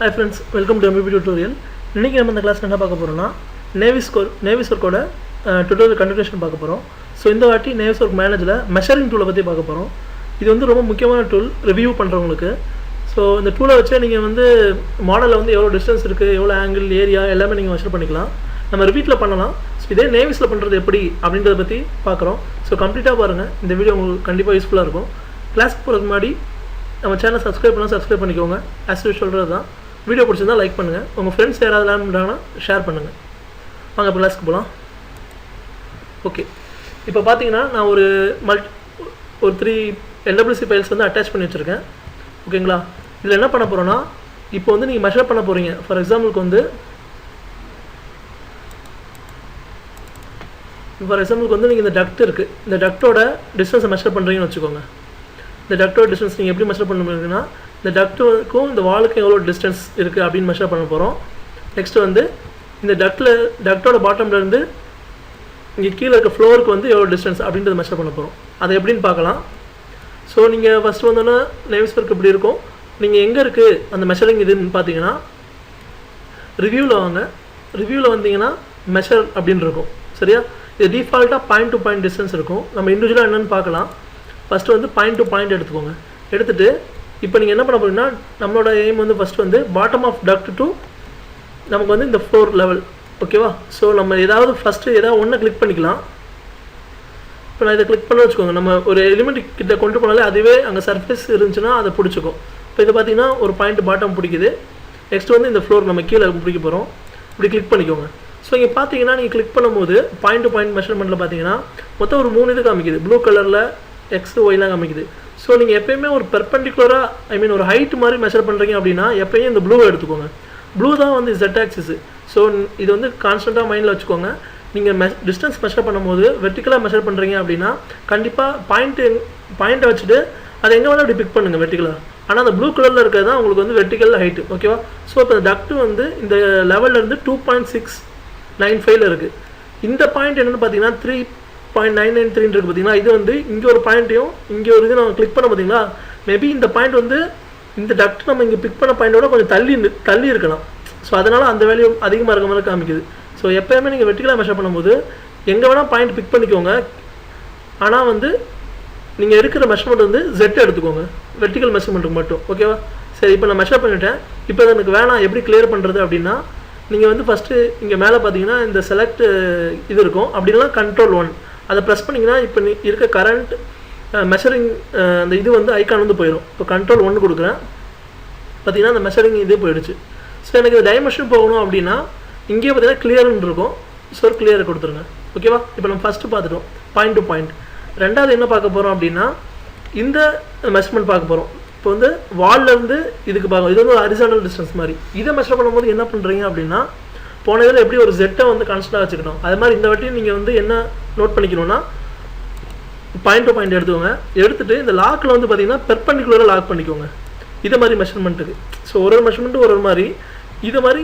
Hi friends, welcome to MVP tutorial. இன்னைக்கு நம்ம இந்த கிளாஸ்ல என்ன பார்க்க போறோம்னா Naviswork tutorial continuation பார்க்க போறோம். சோ இந்த வாட்டி Naviswork மேனேஜர்ல மெஷரிங் டூலை பத்தி பார்க்க போறோம். இது வந்து ரொம்ப முக்கியமான டூல் ரிவ்யூ பண்றவங்களுக்கு. சோ இந்த டூலை வச்சு நீங்க வந்து மாடல்ல வந்து எவ்வளவு டிஸ்டன்ஸ் இருக்கு, எவ்வளவு ஆங்கிள், ஏரியா எல்லாமே நீங்க மெஷர் பண்ணிக்கலாம். நம்ம ரிவீட்ல பண்ணலாம். சோ இதே Navisல பண்றது எப்படி அப்படிங்கறத பத்தி பார்க்கறோம். சோ கம்ப்ளீட்டா பாருங்க. இந்த வீடியோ உங்களுக்கு கண்டிப்பா யூஸ்ஃபுல்லா இருக்கும். கிளாஸ்க்கு போறதுக்கு முன்னாடி நம்ம சேனலை சப்ஸ்கிரைப் பண்ணிக்கோங்க. as usual சொல்றதுதான். வீடியோ பிடிச்சிருந்தா லைக் பண்ணுங்க. உங்க फ्रेंड्स யாராவது லேர்ன் பண்றாங்கன்னா ஷேர் பண்ணுங்க. வாங்க கிளாஸ்க்கு போலாம். ஓகே. இப்போ பாத்தீங்கன்னா நான் ஒரு 3 LWC ஃபைல்ஸ் வந்து அட்டாச் பண்ணி வச்சிருக்கேன். ஓகேங்களா? இதுல என்ன பண்ண போறோம்னா இப்போ வந்து நீங்க மெஷர் பண்ண போறீங்க. ஃபார் எக்ஸாம்பிளுக்கு வந்து நீங்க இந்த டக்ட் இருக்கு. இந்த டக்ட்டோட டிஸ்டன்ஸ் மெஷர் பண்றீங்கன்னு வெச்சுக்கோங்க. இந்த டக்ட்டோட டிஸ்டன்ஸ் நீங்க எப்படி மெஷர் பண்ணுவீங்கன்னா இந்த டக்ட்டுக்கும் இந்த வாலுக்கும் எவ்வளவு டிஸ்டன்ஸ் இருக்கு அப்படினு மெஷர் பண்ண போறோம். நெக்ஸ்ட் வந்து இந்த டக்ட்டோட பாட்டம்ல இருந்து இங்க கீழ இருக்க ஃப்ளோருக்கு வந்து எவ்வளவு டிஸ்டன்ஸ் அப்படிங்கறத மெஷர் பண்ண போறோம். அதை எப்படின்னு பார்க்கலாம். சோ நீங்க ஃபர்ஸ்ட் வந்தோம்னா Naviswork எப்படி இருக்கும்? நீங்க எங்க இருக்கு அந்த மெஷரிங் இதுன்னு பாத்தீங்கன்னா ரிவ்யூல வாங்க. ரிவ்யூல வந்தீங்கன்னா மெஷர் அப்படினு இருக்கும். சரியா? இது டிஃபால்ட்டா பாயிண்ட் டு பாயிண்ட் டிஸ்டன்ஸ் இருக்கும். நம்ம இன்டிவிஜுவலா என்னன்னு பார்க்கலாம். ஃபர்ஸ்ட் வந்து பாயிண்ட் டு பாயிண்ட் எடுத்துக்கோங்க. எடுத்துட்டு இப்போ நீங்க என்ன பண்ண போறீங்கன்னா நம்மளோட எய்ம் வந்து ஃபர்ஸ்ட் வந்து பாட்டம் ஆஃப் டக்ட் டு நமக்கு வந்து இந்த ஃப்ளோர் லெவல். ஓகேவா? சோ நம்ம ஏதாவது ஃபர்ஸ்ட் ஏதாவது ஒண்ணு கிளிக் பண்ணிக்கலாம். இப்போ நான் இத கிளிக் பண்ண வெச்சுக்கோங்க. நம்ம ஒரு எலிமெண்ட் கிட்ட கொண்டு போனாலே அதுவே அங்க சர்ஃபேஸ் இருந்துச்சுனா அதை பிடிச்சுக்கும். இப்போ இது பாத்தீங்கன்னா ஒரு பாயிண்ட் பாட்டம் பிடிக்குது. நெக்ஸ்ட் வந்து இந்த ஃப்ளோர் நம்ம கீழ பிடிக்க போறோம். இப்படி கிளிக் பண்ணிக்கோங்க. சோ இங்க பாத்தீங்கன்னா நீங்க கிளிக் பண்ணும்போது பாயிண்ட் டு பாயிண்ட் மெஷர்மென்ட்ல பாத்தீங்கன்னா மொத்தம் ஒரு 3 இது காமிக்குது. ப்ளூ கலர்ல x y லாம் காமிக்குது. சோ நீங்க எப்பவுமே ஒரு பெர்பெண்டிகுலரா ஒரு ஹைட் மாதிரி மெஷர் பண்றீங்க அப்படினா எப்பவுமே இந்த ப்ளூவை எடுத்துக்கோங்க. ப்ளூ தான் வந்து z ஆக்சிஸ். சோ இது வந்து கான்ஸ்டன்ட்டா மைண்ட்ல வெச்சுக்கோங்க. நீங்க டிஸ்டன்ஸ் மெஷர் பண்ணும்போது வெர்டிகலா மெஷர் பண்றீங்க அப்படினா கண்டிப்பா பாயிண்ட் வச்சிட்டு அதை எங்க வேணா அப்படி பிக் பண்ணுங்க வெர்டிகலா. ஆனா அந்த ப்ளூ கலர்ல இருக்கிறது தான் உங்களுக்கு வந்து வெர்டிகல் ஹைட். ஓகேவா? சோ இப்போ டக்ட் வந்து இந்த லெவல்ல இருந்து 2.695 இருக்கு. இந்த பாயிண்ட் என்னன்னு பாத்தீங்கன்னா 3.993 இருக்கு பாத்தீங்களா? இது வந்து இங்க ஒரு பாயிண்ட்டையும் இங்க ஒரு இது நம்ம கிளிக் பண்ண பாத்தீங்களா? மேபி இந்த பாயிண்ட் வந்து இந்த டக்ட் நம்ம இங்க பிக் பண்ண பாயிண்டோட கொஞ்சம் தள்ளி இருக்கலாம். சோ அதனால அந்த வேல்யூ அதிகமா இருக்க மாதிரி காமிக்குது. சோ எப்பவுமே நீங்க வெர்டிகலா மெஷர் பண்ணும்போது எங்க வேணா பாயிண்ட் பிக் பண்ணிக்கோங்க. ஆனா வந்து நீங்க எடுக்கிற மெஷர்மென்ட் வந்து z எடுத்துக்கோங்க. வெர்டிகல் மெஷர்மென்ட்க்கு மட்டும். ஓகேவா? சரி இப்போ நான் மெஷர் பண்ணிட்டேன். இப்போ எனக்கு வேணா எப்படி கிளியர் பண்றது அப்படினா நீங்க வந்து ஃபர்ஸ்ட் இங்க மேல பாத்தீங்கன்னா இந்த செலக்ட் இது இருக்கும். அப்படினா கண்ட்ரோல் 1 அதை பிரஸ் பண்ணீங்கன்னா இப்போ இருக்க கரண்ட் மெஷரிங் அந்த இது வந்து ஐகான் வந்து போயிடும். இப்போ கண்ட்ரோல் 1 கொடுக்குறேன். பாத்தீங்கன்னா அந்த மெஷரிங் இது போயிடுச்சு. சோ எனக்கு இந்த டைமென்ஷன் போகணும் அப்படினா இங்கே பாத்தீங்கன்னா கிளியர்னு இருக்கும். சோ கிளியர் கொடுத்துருங்க. ஓகேவா? இப்போ நம்ம ஃபர்ஸ்ட் பார்த்துட்டோம் பாயிண்ட் டு பாயிண்ட். ரெண்டாவது என்ன பார்க்க போறோம் அப்படினா இந்த மெஷர்மென்ட் பார்க்க போறோம். இப்போ வந்து வால்ல இருந்து இதுக்கு பார்க்கணும். இது வந்து ஹரிசாண்டல் டிஸ்டன்ஸ் மாதிரி. இதை மெஷர் பண்ணும்போது என்ன பண்றீங்க அப்படினா போன இதுல எப்படி ஒரு z வந்து கான்ஸ்டன்ட்டா வச்சுக்கணும். அதே மாதிரி இந்த வாட்டி நீங்க வந்து என்ன நோட் பண்ணிக்கணும்னா பாயிண்ட் டு பாயிண்ட் எடுத்துக்கோங்க. எடுத்துட்டு இந்த லாக்ல வந்து பாத்தீங்கன்னா பெர்பெண்டிகுலரா லாக் பண்ணிக்கோங்க. இத மாதிரி மெஷர்மென்ட்க்கு. சோ ஒரு மெஷர்மென்ட் ஒரு மாதிரி இத மாதிரி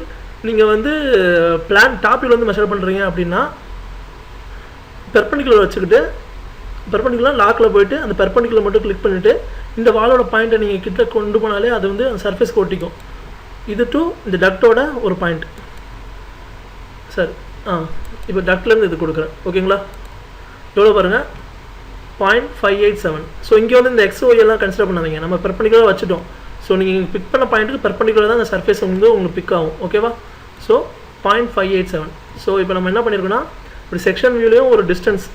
நீங்க வந்து பிளான் டாப்ல வந்து மெஷர் பண்றீங்க அப்படினா பெர்பெண்டிகுலர் வச்சுக்கிட்டு பெர்பெண்டிகுலர் லாக்ல போய்ட்டு அந்த பெர்பெண்டிகுலர் மட்டும் கிளிக் பண்ணிட்டு இந்த வாலோட பாயிண்ட நீங்க கிட்ட கொண்டு போனாலே அது வந்து அந்த சர்ஃபேஸ் ஒட்டிக்கும். இது டு இந்த டக்ட்டோட ஒரு பாயிண்ட். சரி. இப்போ டக்ட்ல இருந்து இது கொடுக்குறேன். ஓகேங்களா? எவ்வளவு பாருங்க 0.587. சோ இங்க வந்து இந்த x y எல்லாம் கன்சிடர் பண்ணாதீங்க. நம்ம பெர்பெண்டிகுலரா வச்சிட்டோம். சோ நீங்க பிக் பண்ண பாயிண்ட்க்கு பெர்பெண்டிகுலரா தான் அந்த சர்ஃபேஸ் வந்து உங்களுக்கு பிக் ஆகும். ஓகேவா? சோ 0.587. சோ இப்போ நம்ம என்ன பண்ணிருக்கோம்னா ஒரு செக்ஷன் வியூலயும் ஒரு டிஸ்டன்ஸ்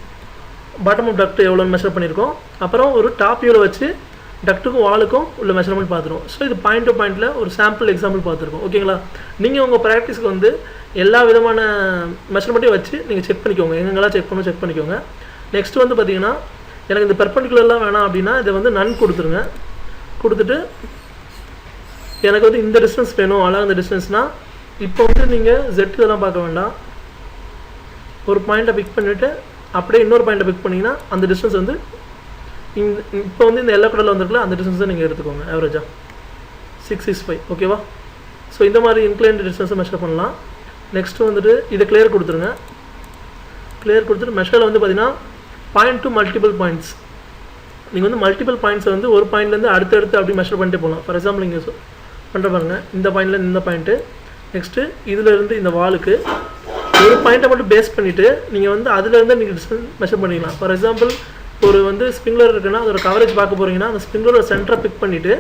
பாட்டம் ஆஃப் டக்ட் எவ்வளவு மெஷர் பண்ணிருக்கோம். அப்புறம் ஒரு டாப் வியூல வச்சு டக்ட்டுக்கும் வாலுக்கும் உள்ள மெஷர்மென்ட் பார்த்துறோம். சோ இது பாயிண்ட் டு பாயிண்ட்ல ஒரு சாம்பிள் எக்ஸாம்பிள் பார்த்திருக்கோம். ஓகேங்களா? நீங்க உங்க பிராக்டிஸ்க்கு வந்து எல்லா விதமான மெஷர்மென்ட்டையும் வச்சு நீங்க செக் பண்ணிக்கோங்க. எங்கெல்லாம் செக் பண்ணிக்கோங்க. நெக்ஸ்ட் வந்து பாத்தீங்கன்னா எனக்கு இந்த பெர்பெண்டிகுலர்லாம் வேணாம் அப்படினா இத வந்து நன் கொடுத்துருங்க. கொடுத்துட்டு எனக்கு வந்து இந்த டிஸ்டன்ஸ் வேணும். அலாங் இந்த டிஸ்டன்ஸ்னா இப்போ வந்து நீங்க z இதெல்லாம் பார்க்க வேண்டாம். ஒரு பாயிண்ட பிக் பண்ணிட்டு அப்படியே இன்னொரு பாயிண்ட பிக் பண்ணீங்கன்னா அந்த டிஸ்டன்ஸ் வந்து இப்போ வந்து இந்த எல்லோ கலர்ல வந்திருக்கல அந்த டிஸ்டன்ஸை நீங்க எடுத்துக்கோங்க. ஆவரேஜா 665. ஓகேவா? சோ இந்த மாதிரி இன்க்ளைன்ட் டிஸ்டன்ஸ் மெஷர் பண்ணலாம். நெக்ஸ்ட் வந்துட்டு இத கிளியர் கொடுத்துருங்க. கிளியர் கொடுத்துட்டு மெஷர்ல வந்து பாத்தீங்கன்னா பாயிண்ட் டு மல்டிபிள் பாயிண்ட்ஸ். நீங்க வந்து மல்டிபிள் பாயிண்ட்ஸ் வந்து ஒரு பாயிண்ட்ல இருந்து அடுத்து அப்படி மெஷர் பண்ணிட்டே போலாம். ஃபார் எக்ஸாம்பிள் இங்க பண்ணுற பாருங்க. இந்த பாயிண்ட்லேருந்து இந்த பாயிண்ட்டு, நெக்ஸ்ட்டு இதிலேருந்து இந்த வாலுக்கு ஒரு பாயிண்ட்டை மட்டும் பேஸ் பண்ணிவிட்டு நீங்கள் வந்து அதிலேருந்து நீங்கள் டிஸ்டன்ஸ் மெஷர் பண்ணிக்கலாம். ஃபார் எக்ஸாம்பிள் ஒரு வந்து ஸ்ப்ரிங்க்லர் இருக்குன்னா அதோட கவரேஜ் பார்க்க போகிறீங்கன்னா அந்த ஸ்ப்ரிங்க்லரோட சென்டரை பிக் பண்ணிவிட்டு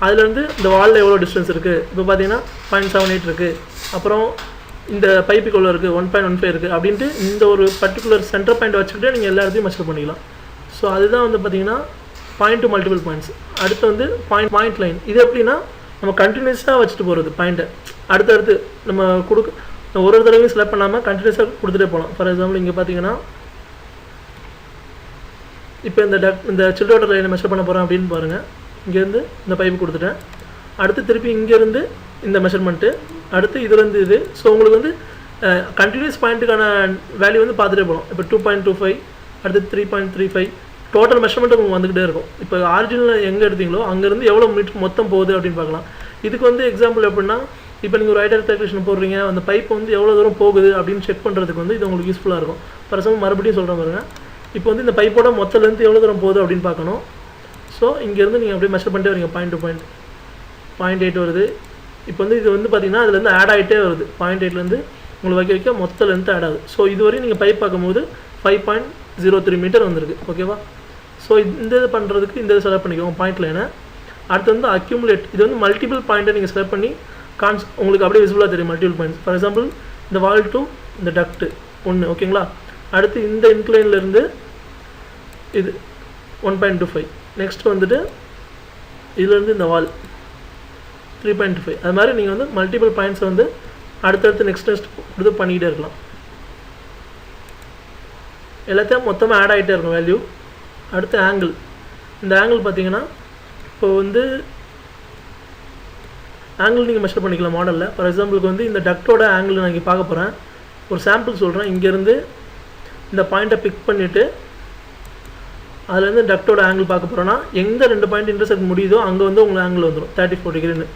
அதுலேருந்து இந்த வாலில் எவ்வளோ டிஸ்டன்ஸ் இருக்குது, இப்போ பார்த்தீங்கன்னா 0.78 இருக்குது, அப்புறம் இந்த பைப்புக்கு எவ்வளோ இருக்குது 1.15 இருக்குது அப்படின்ட்டு இந்த ஒரு பர்டிகுலர் சென்டர் பாயிண்ட் வச்சுக்கிட்டு நீங்கள் எல்லா இடத்தையும் மெஷர் பண்ணிக்கலாம். ஸோ அதுதான் வந்து பார்த்தீங்கன்னா பாயிண்ட் டு மல்டிபிள் பாயிண்ட்ஸ். அடுத்து வந்து பாயிண்ட் லைன். இது எப்படின்னா நம்ம கண்டினியூஸாக வச்சுட்டு போகிறது பாயிண்ட்டை அடுத்தடுத்து நம்ம ஒரு தடவையும் செலக்ட் பண்ணாமல் கண்டினியூஸாக கொடுத்துட்டே போகலாம். ஃபார் எக்ஸாம்பிள் இங்கே பார்த்தீங்கன்னா இப்போ இந்த சில்ட் வாட்டர் லைனை மெஷர் பண்ண போகிறேன் அப்படின்னு பாருங்கள். இங்கேருந்து இந்த பைப்பு கொடுத்துட்டேன், அடுத்து திருப்பி இங்கேருந்து இந்த மெஷர்மெண்ட்டு, அடுத்து இதுலேருந்து இது. ஸோ உங்களுக்கு வந்து கண்டினியூஸ் பாயிண்ட்டுக்கான வேல்யூ வந்து பார்த்துட்டே போகலாம். இப்போ 2.25, அடுத்து 3.35 டோட்டல் மெஷர்மெண்ட் உங்களுக்கு வந்துக்கிட்டே இருக்கும். இப்போ ஆரிஜினல் எங்கே எடுத்தீங்களோ அங்கேருந்து எவ்வளோ மீட்டர் மொத்தம் போகுது அப்படின்னு பார்க்கலாம். இதுக்கு வந்து எக்ஸாம்பிள் எப்படின்னா இப்போ நீங்கள் ஒரு ரைடர் கால்குலேஷன் போடுறீங்க, அந்த பைப் வந்து எவ்வளோ தூரம் போகுது அப்படின்னு செக் பண்ணுறதுக்கு வந்து இது உங்களுக்கு யூஸ்ஃபுல்லாக இருக்கும். ஃபார் எக்ஸாம்பிள் மறுபடியும் சொல்கிறேன் பாருங்கள். இப்போ வந்து இந்த பைப்போட மொத்த லென்த் எவ்வளோ தூரம் போகுது அப்படின்னு பார்க்கணும். ஸோ இங்கேருந்து நீங்கள் அப்படியே மெஷர் பண்ணிட்டே வரீங்க. பாயிண்ட் டு பாயிண்ட் 0.8 வருது. இப்போ வந்து இது வந்து பார்த்தீங்கன்னா அதுலேருந்து ஆட் ஆகிட்டே வருது. 0.8லேருந்து உங்களுக்கு வைக்க மொத்த லென்த் ஆட் ஆகுது. ஸோ இதுவரையும் நீங்கள் பைப் பார்க்கும்போது 5.03 மீட்டர் வந்திருக்கு. ஓகேவா? ஸோ இந்த இது பண்ணுறதுக்கு இந்த இது செலக்ட் பண்ணிக்கோங்க பாயிண்ட் லைனை. அடுத்து வந்து அக்யூமுலேட். இது வந்து மல்டிபிள் பாயிண்ட்டை நீங்கள் செலக்ட் பண்ணி உங்களுக்கு அப்படியே விசிபிளாக தெரியும் மல்டிபிள் பாயிண்ட்ஸ். ஃபார் எக்ஸாம்பிள் இந்த வால் டு இந்த டக்ட்டு 1, ஓகேங்களா? அடுத்து இந்த இன்க்ளைன்லேருந்து இது 1.25, நெக்ஸ்ட் வந்துட்டு இதுலேருந்து இந்த வால் 3.25. அது மாதிரி நீங்கள் வந்து மல்டிபிள் பாயிண்ட்ஸை வந்து அடுத்தடுத்து நெக்ஸ்ட் இது பண்ணிக்கிட்டே இருக்கலாம். எல்லாத்தையும் மொத்தமாக ஆட் ஆகிட்டே இருக்கும் வேல்யூ. அடுத்து ஆங்கிள். இந்த ஆங்கிள் பார்த்தீங்கன்னா இப்போ வந்து ஆங்கிள் நீங்கள் மெஷர் பண்ணிக்கலாம் மாடலில். ஃபார் எக்ஸாம்பிளுக்கு வந்து இந்த டக்டோட ஆங்கிள் நான் இங்கே பார்க்க போகிறேன். ஒரு சாம்பிள் சொல்கிறேன். இங்கேருந்து இந்த பாயிண்ட்டை பிக் பண்ணிவிட்டு அதுலேருந்து டக்டோட ஆங்கிள் பார்க்க போகிறோன்னா எங்கே 2 பாயிண்ட் இன்டர்செக்ட் முடியுதோ அங்கே வந்து உங்களுக்கு ஆங்கிள் வந்துடும் 34 டிகிரின்னு.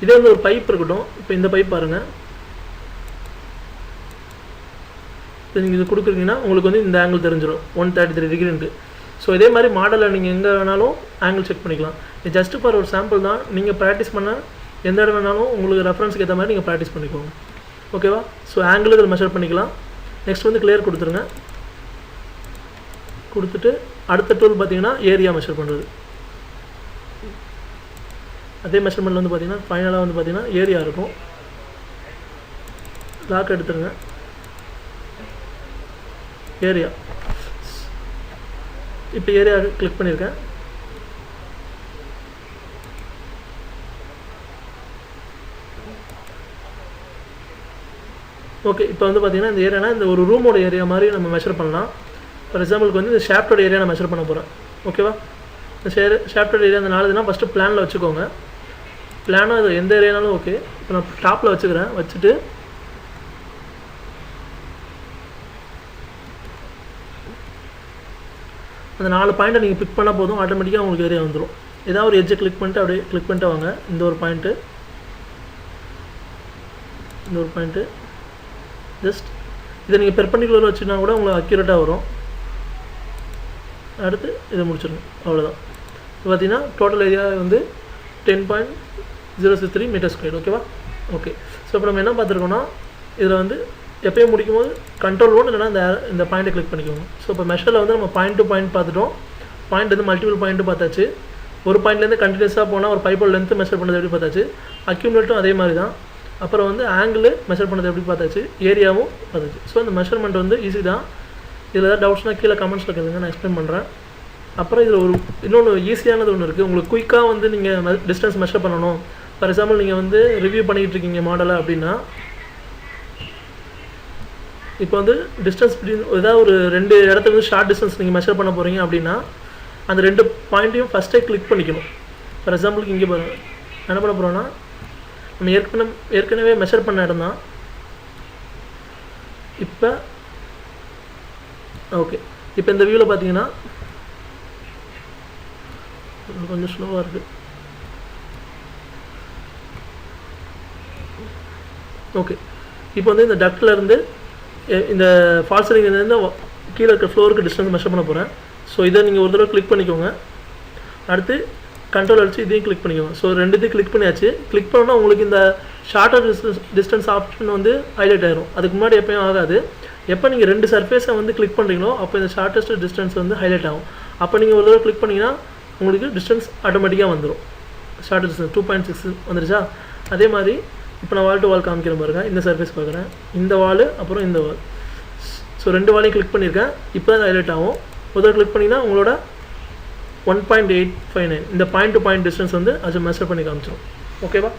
இதே வந்து ஒரு பைப் இருக்கட்டும். இப்போ இந்த பைப் பாருங்கள். இப்போ நீங்கள் இது கொடுக்குறீங்கன்னா உங்களுக்கு வந்து இந்த ஆங்கிள் தெரிஞ்சிடும் 133 டிகிரின்ட்டு. ஸோ இதே மாதிரி மாடலில் நீங்கள் எங்கே வேணாலும் ஆங்கிள் செக் பண்ணிக்கலாம். இது ஜஸ்ட் ஃபார் ஒரு சாம்பிள் தான். நீங்கள் ப்ராக்டிஸ் பண்ண எந்த இடம் வேணாலும் உங்களுக்கு ரெஃபரன்ஸுக்கு ஏற்ற மாதிரி நீங்கள் ப்ராக்டிஸ் பண்ணிக்கோங்க. ஓகேவா? ஸோ ஆங்கிள் இதில் மெஷர் பண்ணிக்கலாம். நெக்ஸ்ட் வந்து கிளியர் கொடுத்துருங்க. கொடுத்துட்டு அடுத்த டூல் பார்த்தீங்கன்னா ஏரியா மெஷர் பண்ணுறது. அதே மெஷர்மெண்ட்டில் வந்து பார்த்தீங்கன்னா ஃபைனலாக வந்து பார்த்தீங்கன்னா ஏரியா இருக்கும். லாக் எடுத்துருங்க. ஏரியா இப்போ ஏரியா கிளிக் பண்ணியிருக்கேன். ஓகே, இப்போ வந்து பார்த்தீங்கன்னா இந்த ஏரியானா இந்த ஒரு ரூமோட ஏரியா மாதிரி நம்ம மெஷர் பண்ணலாம். ஃபார் எக்ஸாம்பிளுக்கு வந்து இந்த ஷாப்டோட ஏரியா நான் மெஷர் பண்ண போகிறேன். ஓகேவா? இந்த ஷாப்டோட ஏரியா அந்த 4 இதுனா ஃபஸ்ட்டு பிளானில் வச்சுக்கோங்க. பிளானாக இது எந்த ஏரியானாலும் ஓகே. இப்போ நான் டாப்பில் வச்சுக்கிறேன். வச்சுட்டு அந்த 4 பாயிண்ட்டை நீங்கள் பிக் பண்ணால் போதும், ஆட்டோமேட்டிக்காக உங்களுக்கு ஏரியா வந்துடும். ஏதாவது ஒரு எட்ஜை கிளிக் பண்ணிட்டு அப்படியே கிளிக் பண்ணிட்டு வாங்க. இந்த ஒரு பாயிண்ட்டு, இந்த ஒரு பாயிண்ட்டு ஜஸ்ட் இதை நீங்கள் பெர்பெண்டிகுலர் வச்சுன்னா கூட உங்களுக்கு அக்யூரேட்டாக வரும். அடுத்து இதை முடிச்சிடணும். அவ்வளோதான். இப்போ பார்த்தீங்கன்னா டோட்டல் ஏரியா வந்து 10.063 மீட்டர் ஸ்கொயர். ஓகேவா? ஓகே. ஸோ இப்போ நம்ம என்ன பார்த்துருக்கோன்னா இதில் வந்து எப்போயும் முடிக்கும் போது கண்ட்ரோல் ஒன்று இல்லைனா இந்த பாயிண்ட்டை கிளிக் பண்ணிக்கோங்க. ஸோ இப்போ மெஷரில் வந்து நம்ம பாயிண்ட் டு பாயிண்ட் பார்த்துட்டோம். பாயிண்ட் வந்து மல்டிபிள் பாயிண்ட்டு பார்த்தாச்சு. ஒரு பாயிண்ட்லேருந்து கண்டினியூஸாக போனால் ஒரு பைப்போட லென்த்து மெஷர் பண்ணுறது எப்படி பார்த்தாச்சு. அக்யூமுலேட்டும் அதே மாதிரி தான். அப்புறம் வந்து ஆங்கிள் மெஷர் பண்ணுறது எப்படி பார்த்தாச்சு. ஏரியாவும் பார்த்தாச்சு. ஸோ இந்த மெஷர்மெண்ட் வந்து ஈஸி தான். இதில் ஏதாவது டவுட்ஸ்னால் கீழே கமெண்ட்ஸில் கேளுங்க, நான் எக்ஸ்பிளைன் பண்ணுறேன். அப்புறம் இதில் ஒரு இன்னொன்று ஈஸியானது ஒன்று இருக்குது. உங்களுக்கு குயிக்காக வந்து நீங்கள் டிஸ்டன்ஸ் மெஷர் பண்ணணும். ஃபார் எக்ஸாம்பிள் நீங்கள் வந்து ரிவ்யூ பண்ணிகிட்டு இருக்கீங்க மாடலை அப்படின்னா, இப்போ வந்து டிஸ்டன்ஸ் ஏதாவது ஒரு 2 இடத்துக்கு வந்து ஷார்ட் டிஸ்டன்ஸ் நீங்கள் மெஷர் பண்ண போகிறீங்க அப்படின்னா அந்த 2 பாயிண்ட்டையும் ஃபஸ்ட்டே கிளிக் பண்ணிக்கணும். ஃபார் எக்ஸாம்பிளுக்கு இங்கே பாருங்கள், என்ன பண்ண போகிறோன்னா நம்ம ஏற்கனவே மெஷர் பண்ண இடம் தான். இப்போ ஓகே, இப்போ இந்த வியூவில் பார்த்தீங்கன்னா கொஞ்சம் ஸ்லோவாக இருக்குது. ஓகே, இப்போ வந்து இந்த டக்ட்லேருந்து இந்த ஃபால் சீலிங்லேருந்து கீழே இருக்க ஃப்ளோருக்கு டிஸ்டன்ஸ் மெஷர் பண்ண போகிறேன். ஸோ இதை நீங்கள் ஒரு தடவை கிளிக் பண்ணிக்கோங்க. அடுத்து கண்ட்ரோல் அடிச்சு இதையும் கிளிக் பண்ணிக்கோங்க. ஸோ ரெண்டுத்தையும் கிளிக் பண்ணியாச்சு. கிளிக் பண்ணால் உங்களுக்கு இந்த ஷார்ட்டர் டிஸ்டன்ஸ் ஆப்ஷன் வந்து ஹைலைட் ஆயிரும். அதுக்கு முன்னாடி எப்பயும் ஆகாது. எப்போ நீங்கள் 2 சர்ஃபேஸை வந்து கிளிக் பண்ணுறீங்களோ அப்போ இந்த ஷார்ட்டஸ்ட் டிஸ்டன்ஸ் வந்து ஹைலைட் ஆகும். அப்போ நீங்கள் ஒரு தடவை கிளிக் பண்ணிங்கன்னா உங்களுக்கு டிஸ்டன்ஸ் ஆட்டோமேட்டிக்காக வந்துடும். ஷார்ட்டர் டிஸ்டன்ஸ் 2.6 வந்துருச்சா? அதே மாதிரி இப்போ நான் வால் டு வால் காமிக்கிறேன் பாருங்கள். இந்த சர்ஃபேஸ் பார்க்குறேன், இந்த வால் அப்புறம் இந்த வால். ஸோ 2 வாலையும் கிளிக் பண்ணியிருக்கேன். இப்போ தான் ஹைலைட் ஆகும். ஒரு தடவை கிளிக் பண்ணிங்கன்னா உங்களோட 1.859 இந்த பாயிண்ட் டு பாயிண்ட் டிஸ்டன்ஸ் வந்து அது மெஷர் பண்ணி காமிச்சிடும். ஓகேவா?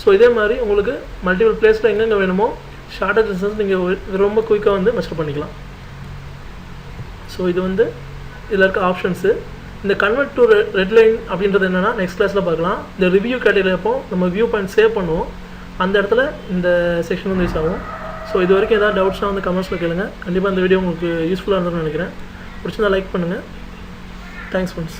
ஸோ இதே மாதிரி உங்களுக்கு மல்டிபிள் பிளேஸில் எங்கெங்கே வேணுமோ ஷார்ட்டர் டிஸ்டன்ஸ் நீங்கள் ரொம்ப குயிக்காக வந்து மெஷர் பண்ணிக்கலாம். ஸோ இது வந்து இதில் இருக்க ஆப்ஷன்ஸு. இந்த கன்வெர்ட் டு ரெட் லைன் அப்படின்றது என்னென்னா நெக்ஸ்ட் கிளாஸில் பார்க்கலாம். இந்த ரிவ்யூ கேட்டகரியில் எப்போ நம்ம வியூ பாயிண்ட் சேவ் பண்ணுவோம் அந்த இடத்துல இந்த செக்ஷன் வந்து யூஸ் ஆகும். ஸோ இது வரைக்கும் ஏதாவது டவுட்ஸ்னால் வந்து கமெண்ட்ஸில் கேளுங்க. கண்டிப்பாக இந்த வீடியோ உங்களுக்கு யூஸ்ஃபுல்லாக இருந்ததுன்னு நினைக்கிறேன். பிடிச்சிருந்தா லைக் பண்ணுங்கள். Thanks friends.